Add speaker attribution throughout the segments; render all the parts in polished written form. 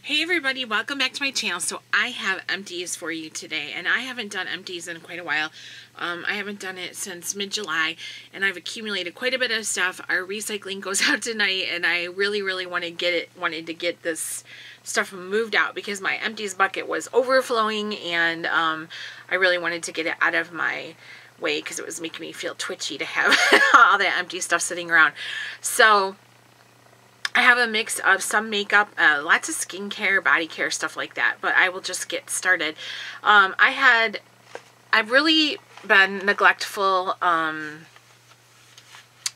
Speaker 1: Hey everybody, welcome back to my channel. So I have Empties for you today, and I haven't done Empties in quite a while. I haven't done it since mid-July, and I've accumulated quite a bit of stuff. Our recycling goes out tonight, and I really wanted to get this stuff moved out because my Empties bucket was overflowing, and I really wanted to get it out of my way because it was making me feel twitchy to have all that empty stuff sitting around. So I have a mix of some makeup, lots of skincare, body care, stuff like that, but I will just get started. I've really been neglectful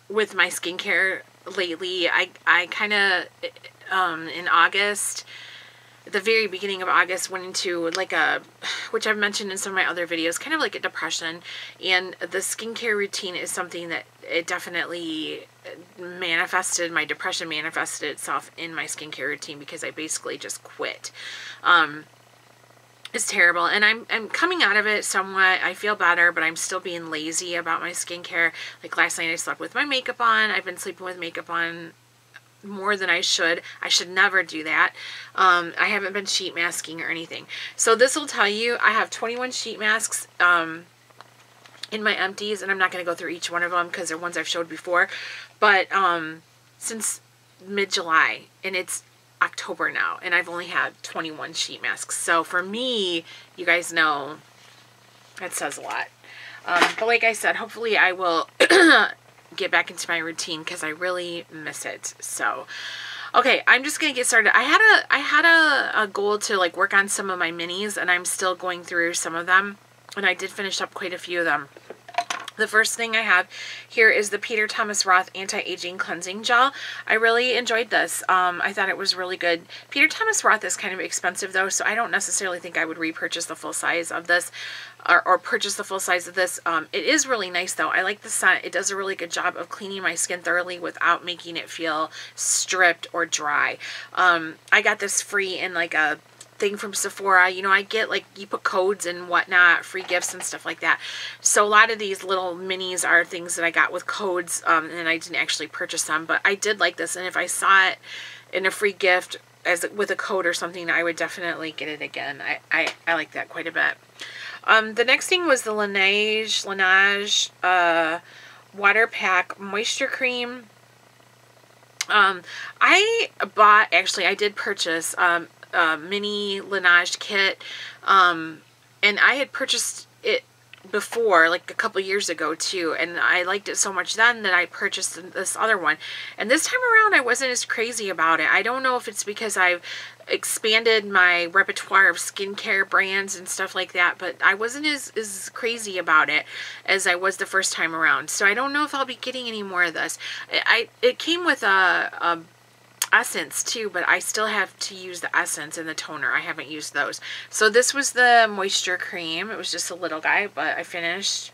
Speaker 1: with my skincare lately. I kind of, in August, at the very beginning of August, went into like which I've mentioned in some of my other videos, kind of like a depression, and the skincare routine is something that it definitely manifested, my depression manifested itself in my skincare routine because I basically just quit. It's terrible, and I'm coming out of it somewhat. I feel better, but I'm still being lazy about my skincare. Like last night I slept with my makeup on. I've been sleeping with makeup on more than I should. I should never do that. I haven't been sheet masking or anything. So this will tell you I have 21 sheet masks in my Empties, and I'm not going to go through each one of them because they're ones I've showed before. But since mid-July, and it's October now, and I've only had 21 sheet masks. So for me, you guys know, that says a lot. But like I said, hopefully I will get back into my routine because I really miss it. So okay, I'm just gonna get started. I had a goal to like work on some of my minis, and I'm still going through some of them, and I did finish up quite a few of them. The first thing I have here is the Peter Thomas Roth Anti-Aging Cleansing Gel. I really enjoyed this. I thought it was really good. Peter Thomas Roth is kind of expensive though, so I don't necessarily think I would repurchase the full size of this or purchase the full size of this. It is really nice though. I like the scent. It does a really good job of cleaning my skin thoroughly without making it feel stripped or dry. I got this free in like a thing from Sephora. You know, I get like, you put codes and whatnot, free gifts and stuff like that. So a lot of these little minis are things that I got with codes, and I didn't actually purchase them, but I did like this, and if I saw it in a free gift as with a code or something, I would definitely get it again. I like that quite a bit. The next thing was the Laneige Water Pack Moisture Cream. I did purchase mini Laneige kit, and I had purchased it before, like a couple years ago too, and I liked it so much then that I purchased this other one, and this time around I wasn't as crazy about it. I don't know if it's because I've expanded my repertoire of skincare brands and stuff like that, but I wasn't as crazy about it as I was the first time around, so I don't know if I'll be getting any more of this. It came with a essence too, but I still have to use the essence and the toner. I haven't used those. So this was the moisture cream. It was just a little guy, but I finished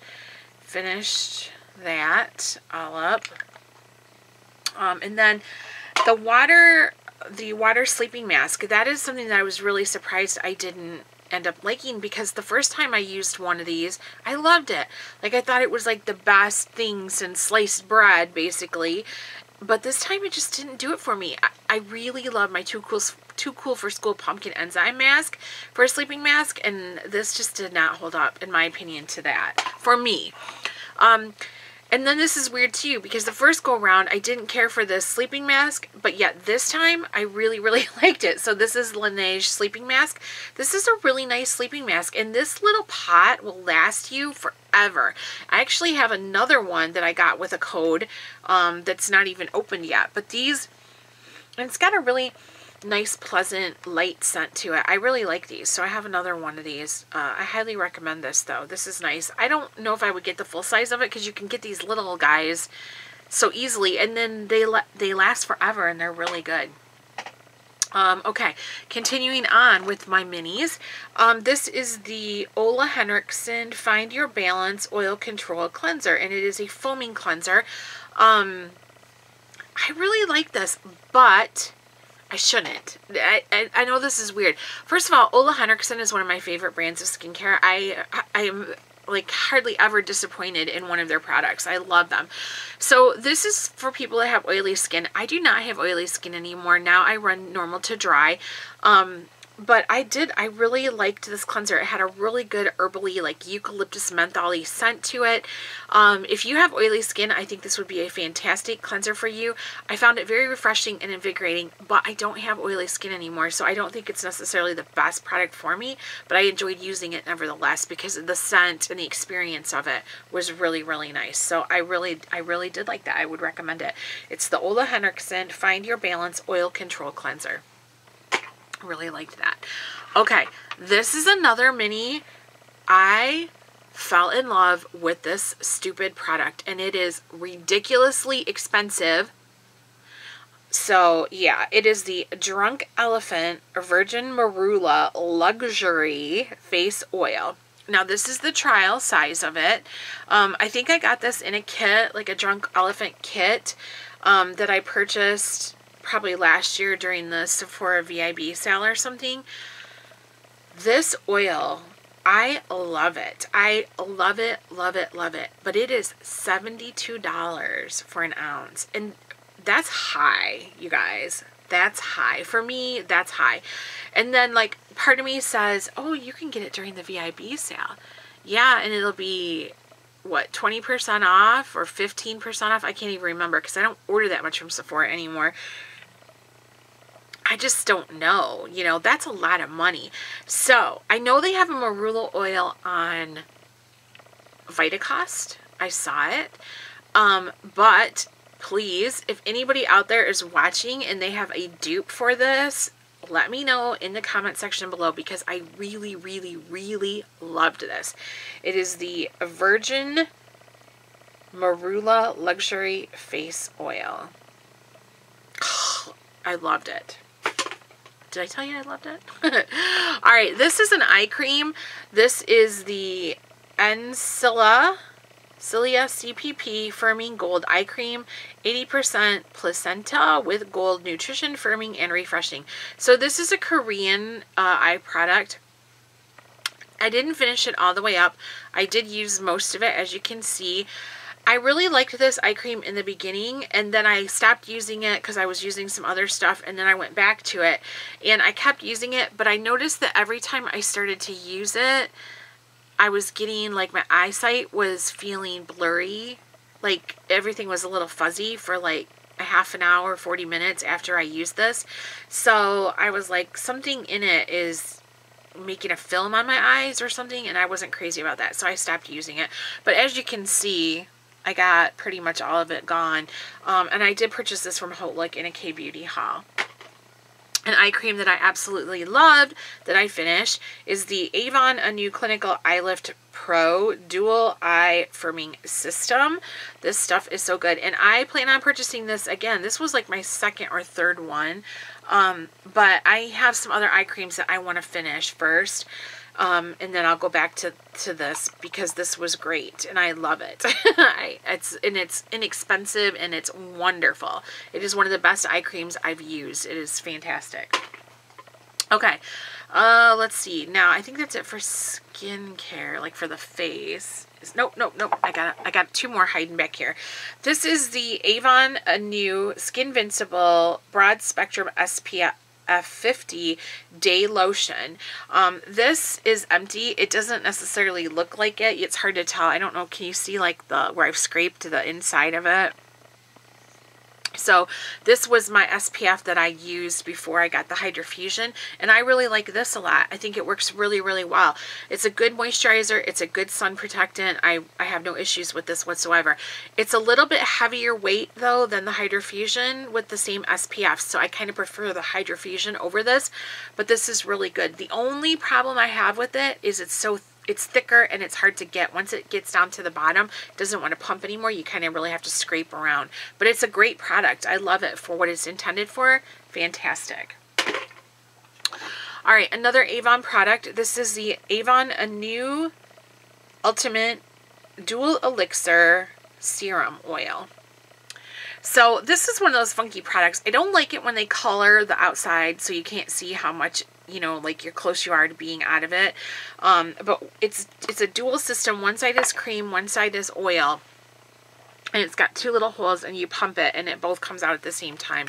Speaker 1: that all up. And then the water sleeping mask. That is something that I was really surprised I didn't end up liking, because the first time I used one of these, I loved it. Like, I thought it was like the best thing since sliced bread, basically. But this time it just didn't do it for me. I really love my Too Cool for School Pumpkin Enzyme Mask for a sleeping mask, and this just did not hold up, in my opinion, to that, for me. And then this is weird too, because the first go around I didn't care for this sleeping mask, but yet this time I really liked it. So this is Laneige sleeping mask. This is a really nice sleeping mask, and this little pot will last you forever. I actually have another one that I got with a code that's not even opened yet, but these, and it's got a really nice, pleasant, light scent to it. I really like these, so I have another one of these. I highly recommend this, though. This is nice. I don't know if I would get the full size of it, because you can get these little guys so easily, and then they last forever, and they're really good. Okay, continuing on with my minis. This is the Ole Henriksen Find Your Balance Oil Control Cleanser, and it is a foaming cleanser. I really like this, but I shouldn't. I know this is weird. First of all, Ole Henriksen is one of my favorite brands of skincare. I am like hardly ever disappointed in one of their products. I love them. So this is for people that have oily skin. I do not have oily skin anymore. Now I run normal to dry. But I really liked this cleanser. It had a really good herbally, like eucalyptus menthol-y scent to it. If you have oily skin, I think this would be a fantastic cleanser for you. I found it very refreshing and invigorating, but I don't have oily skin anymore, so I don't think it's necessarily the best product for me, but I enjoyed using it nevertheless because the scent and the experience of it was really, really nice. So I really did like that. I would recommend it. It's the Ole Henriksen Find Your Balance Oil Control Cleanser. Really liked that. Okay, this is another mini. I fell in love with this stupid product, and it is ridiculously expensive. So yeah, it is the Drunk Elephant Virgin Marula Luxury Face Oil. Now this is the trial size of it. I think I got this in a kit, like a Drunk Elephant kit, that I purchased probably last year during the Sephora VIB sale or something. This oil, I love it. I love it, love it, love it. But it is $72 for an ounce. And that's high, you guys. That's high. For me, that's high. And then, like, part of me says, oh, you can get it during the VIB sale. Yeah, and it'll be, what, 20% off or 15% off? I can't even remember because I don't order that much from Sephora anymore. I just don't know. You know, that's a lot of money. So, I know they have a marula oil on Vitacost. I saw it. But please, if anybody out there is watching and they have a dupe for this, let me know in the comment section below because I really, really, really loved this. It is the Virgin Marula Luxury Face Oil. I loved it. Did I tell you I loved it? Alright, this is an eye cream. This is the Cilia CPP Firming Gold Eye Cream. 80% placenta with gold nutrition, firming, and refreshing. So this is a Korean eye product. I didn't finish it all the way up. I did use most of it, as you can see. I really liked this eye cream in the beginning, and then I stopped using it because I was using some other stuff, and then I went back to it, and I kept using it, but I noticed that every time I started to use it, I was getting, like, my eyesight was feeling blurry, like everything was a little fuzzy for like a half an hour, 40 minutes after I used this. So I was like, something in it is making a film on my eyes or something, and I wasn't crazy about that, so I stopped using it. But as you can see, I got pretty much all of it gone. And I did purchase this from Hotlick in a K-Beauty haul. An eye cream that I absolutely loved that I finished is the Avon A New Clinical Eye Lift Pro Dual Eye Firming System. This stuff is so good. And I plan on purchasing this again. This was like my second or third one. But I have some other eye creams that I want to finish first. And then I'll go back to this because this was great and I love it. It's inexpensive and it's wonderful. It is one of the best eye creams I've used. It is fantastic. Okay, let's see. Now I think that's it for skincare, like for the face. Nope. I got two more hiding back here. This is the Avon A New Skinvincible Broad Spectrum SPF 50 Day Lotion. This is empty. It doesn't necessarily look like it. It's hard to tell. I don't know. Can you see like where I've scraped the inside of it? So this was my SPF that I used before I got the Hydrofusion, and I really like this a lot. I think it works really, really well. It's a good moisturizer. It's a good sun protectant. I have no issues with this whatsoever. It's a little bit heavier weight though than the Hydrofusion with the same SPF, so I kind of prefer the Hydrofusion over this, but this is really good. The only problem I have with it is it's thicker and it's hard to get. Once it gets down to the bottom, it doesn't want to pump anymore. You kind of really have to scrape around. But it's a great product. I love it for what it's intended for. Fantastic. All right, another Avon product. This is the Avon A New Ultimate Dual Elixir Serum Oil. So this is one of those funky products. I don't like it when they color the outside so you can't see how much, you know, like you're close you are to being out of it. But it's a dual system. One side is cream, one side is oil. And it's got 2 little holes and you pump it and it both comes out at the same time.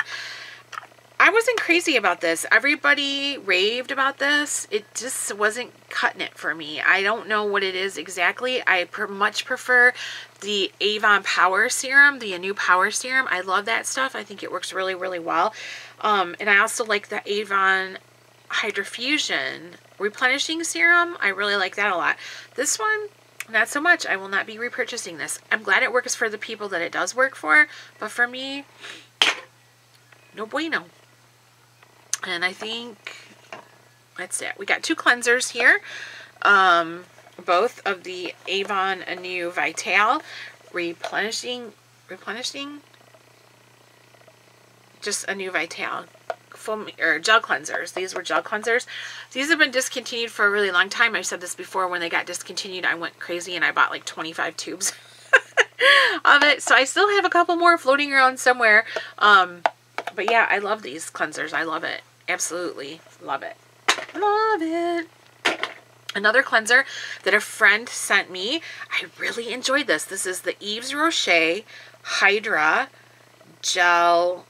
Speaker 1: I wasn't crazy about this. Everybody raved about this. It just wasn't cutting it for me. I don't know what it is exactly. I much prefer the Avon Power Serum, the new Power Serum. I love that stuff. I think it works really, really well. And I also like the Avon Hydrofusion Replenishing Serum. I really like that a lot. This one, not so much. I will not be repurchasing this. I'm glad it works for the people that it does work for, but for me, no bueno. And I think that's it. We got 2 cleansers here. Both of the Avon New Vital replenishing, just a new Vital foam or gel cleansers. These were gel cleansers. These have been discontinued for a really long time. I've said this before. When they got discontinued, I went crazy and I bought like 25 tubes of it. So I still have a couple more floating around somewhere. But yeah, I love these cleansers. I love it. Absolutely love it. Love it. Another cleanser that a friend sent me. I really enjoyed this. This is the Yves Rocher Hydra Gel,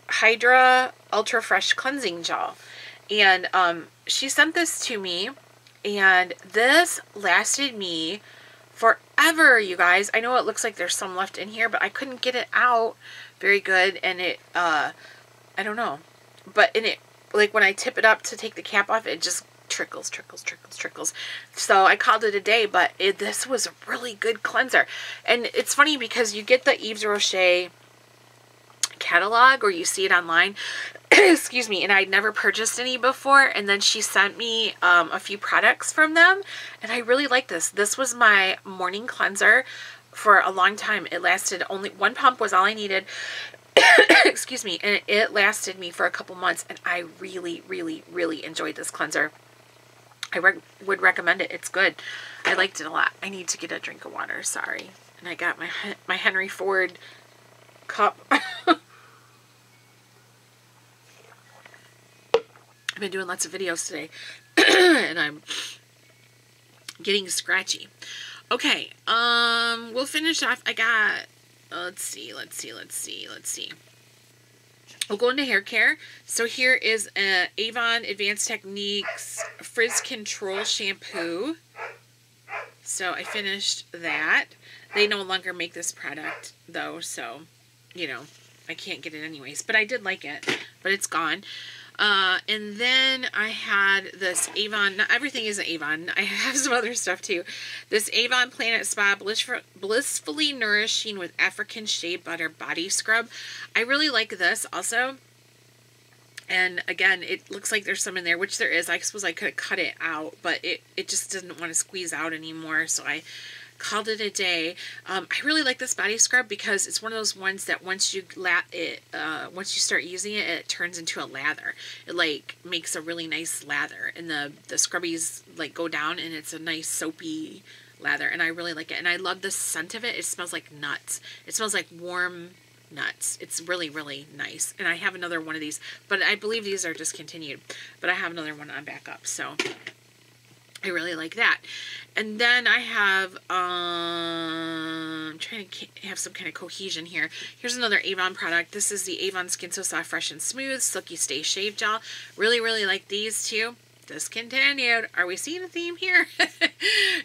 Speaker 1: Hydra Ultra Fresh Cleansing Gel. And she sent this to me, and this lasted me forever, you guys. I know it looks like there's some left in here, but I couldn't get it out very good, and it, I don't know. But in it, like when I tip it up to take the cap off, it just trickles. So I called it a day, but this was a really good cleanser. And it's funny because you get the Yves Rocher catalog, or you see it online, excuse me, and I'd never purchased any before, and then she sent me a few products from them, and I really like this. This was my morning cleanser for a long time. It lasted, only 1 pump was all I needed. Excuse me, and it lasted me for a couple months, and I really, really, really enjoyed this cleanser. I would recommend it. It's good. I liked it a lot. I need to get a drink of water. Sorry. And I got my Henry Ford cup. I've been doing lots of videos today, and I'm getting scratchy. Okay, we'll finish off. I got, let's see. We'll go into hair care. So here is Avon Advanced Techniques Frizz Control Shampoo. So I finished that. They no longer make this product, though, so, you know, I can't get it anyways. But I did like it, but it's gone. And then I had this Avon, not everything is Avon, I have some other stuff too. This Avon Planet Spa Blissfully Nourishing with African Shea Butter Body Scrub. I really like this also. And again, it looks like there's some in there, which there is. I suppose I could have cut it out, but it just didn't want to squeeze out anymore, so I called it a day. I really like this body scrub because it's one of those ones that once you start using it, it turns into a lather. It like makes a really nice lather, and the scrubbies like go down, and it's a nice soapy lather, and I really like it. And I love the scent of it. It smells like nuts. It smells like warm nuts. It's really, really nice. And I have another one of these, but I believe these are discontinued, but I have another one on backup, so I really like that. And then I have, I'm trying to have some kind of cohesion here. Here's another Avon product. This is the Avon Skin So Soft, Fresh and Smooth Silky Stay Shave Gel. Really, really like these two. Discontinued. Are we seeing a theme here?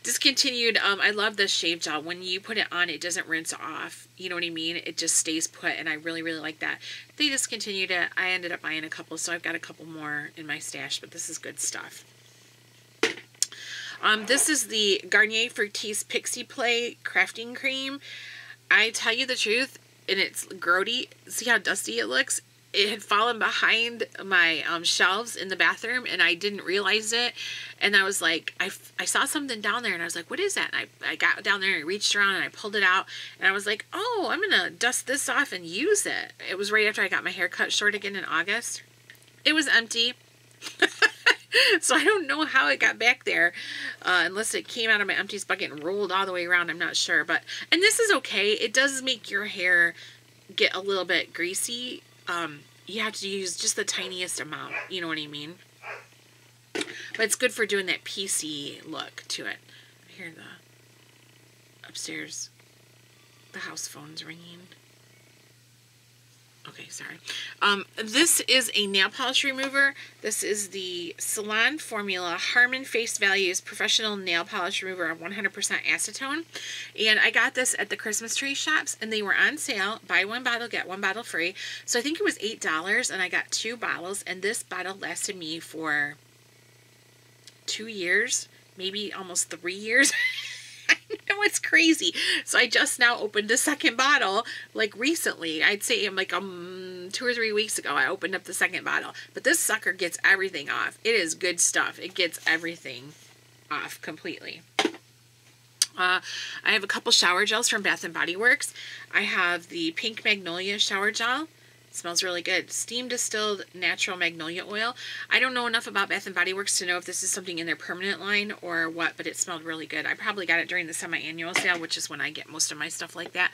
Speaker 1: Discontinued. I love this shave gel. When you put it on, it doesn't rinse off. You know what I mean? It just stays put, and I really, really like that. They discontinued it. I ended up buying a couple, so I've got a couple more in my stash, but this is good stuff. This is the Garnier Fructis Pixie Play Crafting Cream. I tell you the truth, and it's grody. See how dusty it looks? It had fallen behind my shelves in the bathroom, and I didn't realize it. And I was like, I saw something down there, and I was like, what is that? And I got down there, and I reached around, and I pulled it out, and I was like, oh, I'm going to dust this off and use it. It was right after I got my hair cut short again in August. It was empty. So I don't know how it got back there, unless it came out of my Empties bucket and rolled all the way around. I'm not sure. And this is okay. It does make your hair get a little bit greasy, you have to use just the tiniest amount. You know what I mean? But it's good for doing that PC look to it. I hear the upstairs, the house phone's ringing. Okay, sorry. This is a nail polish remover. This is the Salon Formula Harmon Face Values Professional Nail Polish Remover of 100% acetone. And I got this at the Christmas tree shops, and they were on sale. Buy one bottle, get one bottle free. So I think it was $8, and I got 2 bottles, and this bottle lasted me for 2 years, maybe almost 3 years. I know, it's crazy. So I just now opened a second bottle, like recently. I'd say like 2 or 3 weeks ago I opened up the second bottle. But this sucker gets everything off. It is good stuff. It gets everything off completely. I have a couple shower gels from Bath & Body Works. I have the Pink Magnolia shower gel. It smells really good. Steam distilled natural magnolia oil. I don't know enough about Bath & Body Works to know if this is something in their permanent line or what, but it smelled really good. I probably got it during the semi-annual sale, which is when I get most of my stuff like that.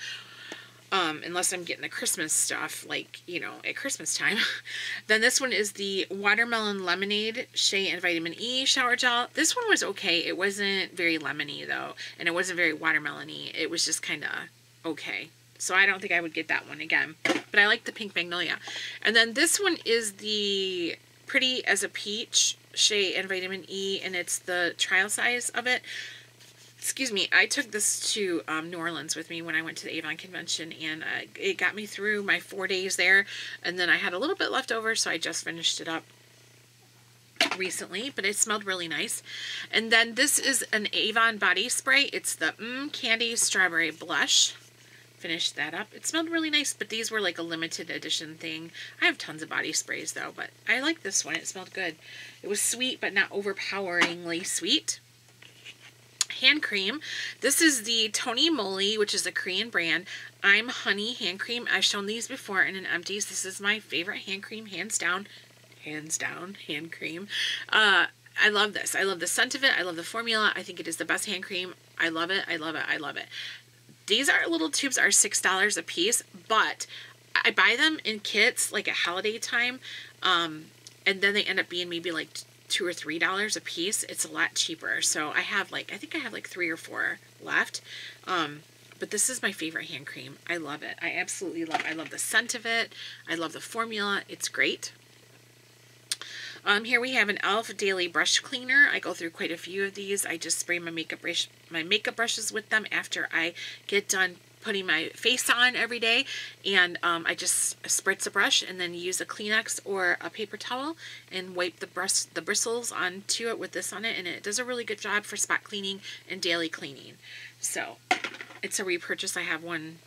Speaker 1: Unless I'm getting the Christmas stuff, like, you know, at Christmas time. Then this one is the Watermelon Lemonade Shea and Vitamin E Shower Gel. This one was okay. It wasn't very lemony, though, and it wasn't very watermelon-y. It was just kind of okay. So I don't think I would get that one again. But I like the Pink Magnolia. And then this one is the Pretty as a Peach Shea and Vitamin E, and it's the trial size of it. Excuse me, I took this to New Orleans with me when I went to the Avon convention, and it got me through my 4 days there, and then I had a little bit left over, so I just finished it up recently, but it smelled really nice. And then this is an Avon body spray. It's the Candy Strawberry Blush. Finished that up. It smelled really nice, but these were like a limited edition thing. I have tons of body sprays though, but I like this one. It smelled good. It was sweet, but not overpoweringly sweet. Hand cream. This is the Tony Moly, which is a Korean brand. I'm Honey hand cream. I've shown these before in an Empties. This is my favorite hand cream, hands down. Hands down, hand cream. I love this. I love the scent of it. I love the formula. I think it is the best hand cream. I love it. I love it. I love it. These little tubes are $6 a piece, but I buy them in kits like at holiday time, and then they end up being maybe like $2 or $3 a piece. It's a lot cheaper. So I have like, I think I have like 3 or 4 left. But this is my favorite hand cream. I love it. I absolutely love it. I love the scent of it. I love the formula. It's great. Here we have an e.l.f. Daily Brush Cleaner. I go through quite a few of these. I just spray my makeup brushes with them after I get done putting my face on every day, and I just spritz a brush and then use a Kleenex or a paper towel and wipe the bristles onto it with this on it, and it does a really good job for spot cleaning and daily cleaning. So it's a repurchase. I have one.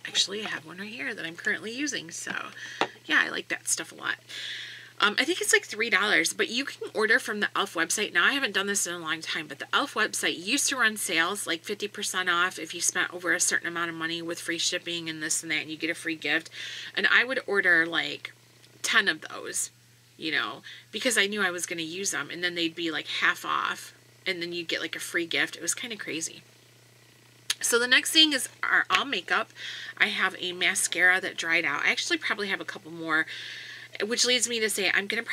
Speaker 1: Actually, I have one right here that I'm currently using. So yeah, I like that stuff a lot. I think it's like $3, but you can order from the e.l.f. website. Now, I haven't done this in a long time, but the e.l.f. website used to run sales, like 50% off if you spent over a certain amount of money with free shipping and this and that, and you get a free gift. And I would order like 10 of those, you know, because I knew I was going to use them, and then they'd be like half off, and then you'd get like a free gift. It was kind of crazy. So the next thing is our all makeup. I have a mascara that dried out. I actually probably have a couple more, which leads me to say I'm going to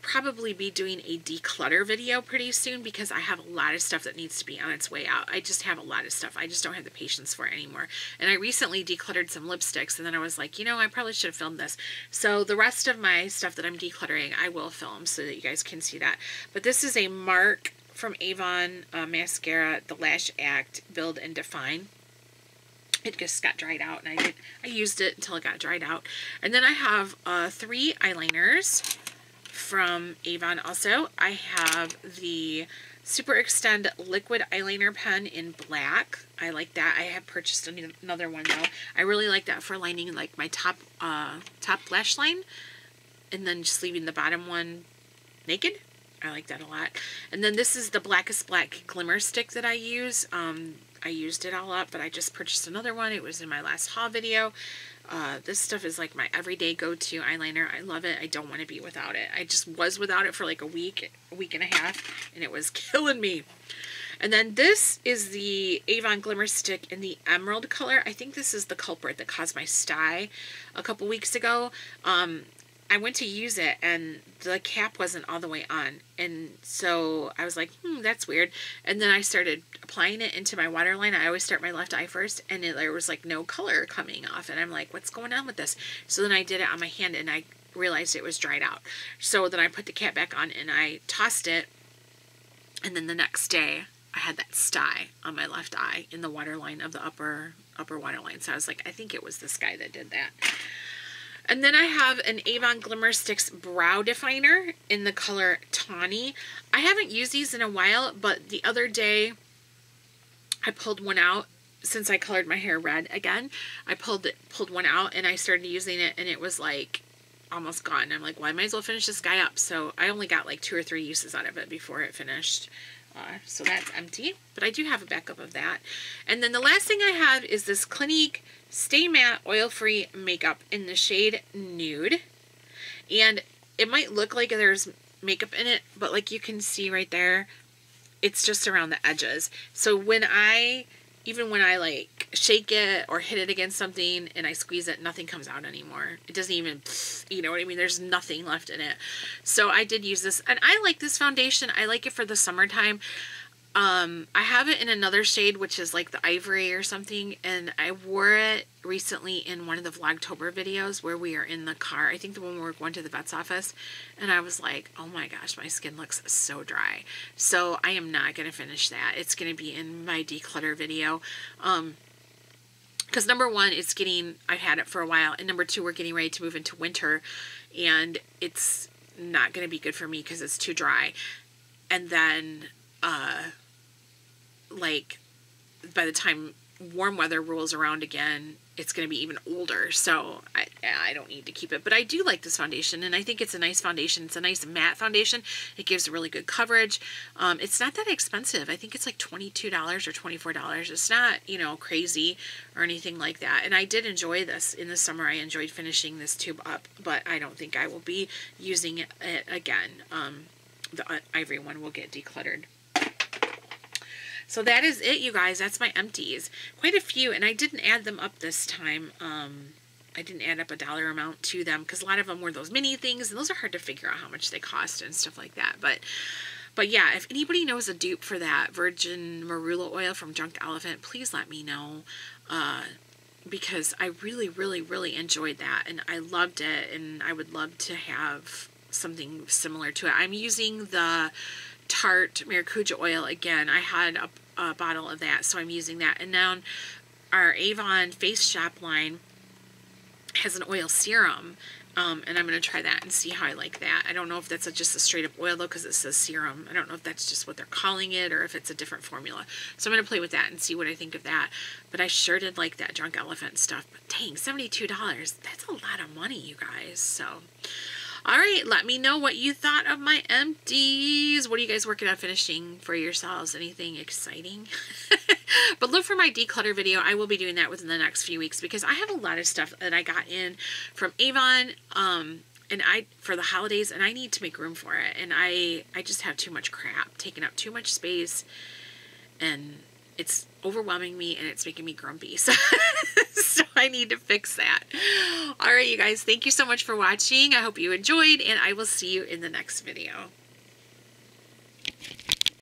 Speaker 1: probably be doing a declutter video pretty soon, because I have a lot of stuff that needs to be on its way out. I just have a lot of stuff. I just don't have the patience for it anymore. And I recently decluttered some lipsticks, and then I was like, you know, I probably should have filmed this. So the rest of my stuff that I'm decluttering, I will film so that you guys can see that. But this is a MARC from Avon mascara, the Lash Act Build and Define. It just got dried out, and I used it until it got dried out. And then I have 3 eyeliners from Avon also. I have the Super Extend Liquid Eyeliner Pen in black. I like that. I have purchased another one though. I really like that for lining like my top lash line, and then just leaving the bottom one naked. I like that a lot. And then this is the Blackest Black Glimmer Stick that I use. I used it all up, but I just purchased another one. It was in my last haul video. This stuff is like my everyday go-to eyeliner. I love it. I don't want to be without it. I just was without it for like a week and a half, and it was killing me. And then this is the Avon Glimmer Stick in the emerald color. I think this is the culprit that caused my sty a couple weeks ago. I went to use it and the cap wasn't all the way on. And so I was like, that's weird. And then I started applying it into my waterline. I always start my left eye first, and there was like no color coming off. And I'm like, what's going on with this? So then I did it on my hand and I realized it was dried out. So then I put the cap back on and I tossed it. And then the next day I had that sty on my left eye in the waterline of the upper waterline. So I was like, I think it was this guy that did that. And then I have an Avon Glimmer Sticks Brow Definer in the color Tawny. I haven't used these in a while, but the other day I pulled one out since I colored my hair red again. I pulled one out and I started using it, and it was like almost gone. I'm like, well, I might as well finish this guy up. So I only got like 2 or 3 uses out of it before it finished. So that's empty, but I do have a backup of that. And then the last thing I have is this Clinique Stay Matte Oil-Free Makeup in the shade Nude. And it might look like there's makeup in it, but like you can see right there, it's just around the edges. So even when I like shake it or hit it against something and I squeeze it, nothing comes out anymore. It doesn't even, you know what I mean? There's nothing left in it. So I did use this, and I like this foundation. I like it for the summertime. I have it in another shade, which is like the ivory or something, and I wore it recently in one of the Vlogtober videos where we are in the car. I think the one where we're going to the vet's office, and I was like, oh my gosh, my skin looks so dry. So I am not going to finish that. It's going to be in my declutter video. Because number one, I've had it for a while, and number two, we're getting ready to move into winter, and it's not going to be good for me because it's too dry. And then, like, by the time warm weather rolls around again, it's going to be even older. So I don't need to keep it. But I do like this foundation, and I think it's a nice foundation. It's a nice matte foundation. It gives really good coverage. It's not that expensive. I think it's like $22 or $24. It's not, crazy or anything like that. And I did enjoy this in the summer. I enjoyed finishing this tube up, but I don't think I will be using it again. The ivory one will get decluttered. So that is it, you guys. That's my empties. Quite a few, and I didn't add them up this time. I didn't add up a dollar amount to them because a lot of them were those mini things, and those are hard to figure out how much they cost and stuff like that. But yeah, if anybody knows a dupe for that virgin marula oil from Drunk Elephant, please let me know. Because I really, really, really enjoyed that, and I loved it, and I would love to have something similar to it. I'm using the Tarte Maracuja oil again. I had a bottle of that, so I'm using that. And now our Avon Face Shop line has an oil serum, and I'm going to try that and see how I like that. I don't know if that's just a straight up oil though, because it says serum. I don't know if that's just what they're calling it or if it's a different formula. So I'm going to play with that and see what I think of that. But I sure did like that Drunk Elephant stuff. But dang, $72. That's a lot of money, you guys. So all right, let me know what you thought of my empties. What are you guys working on finishing for yourselves? Anything exciting? But look for my declutter video. I will be doing that within the next few weeks because I have a lot of stuff that I got in from Avon and for the holidays, and I need to make room for it. And I just have too much crap taking up too much space, and it's overwhelming me and it's making me grumpy. So I need to fix that. All right, you guys, thank you so much for watching. I hope you enjoyed, and I will see you in the next video.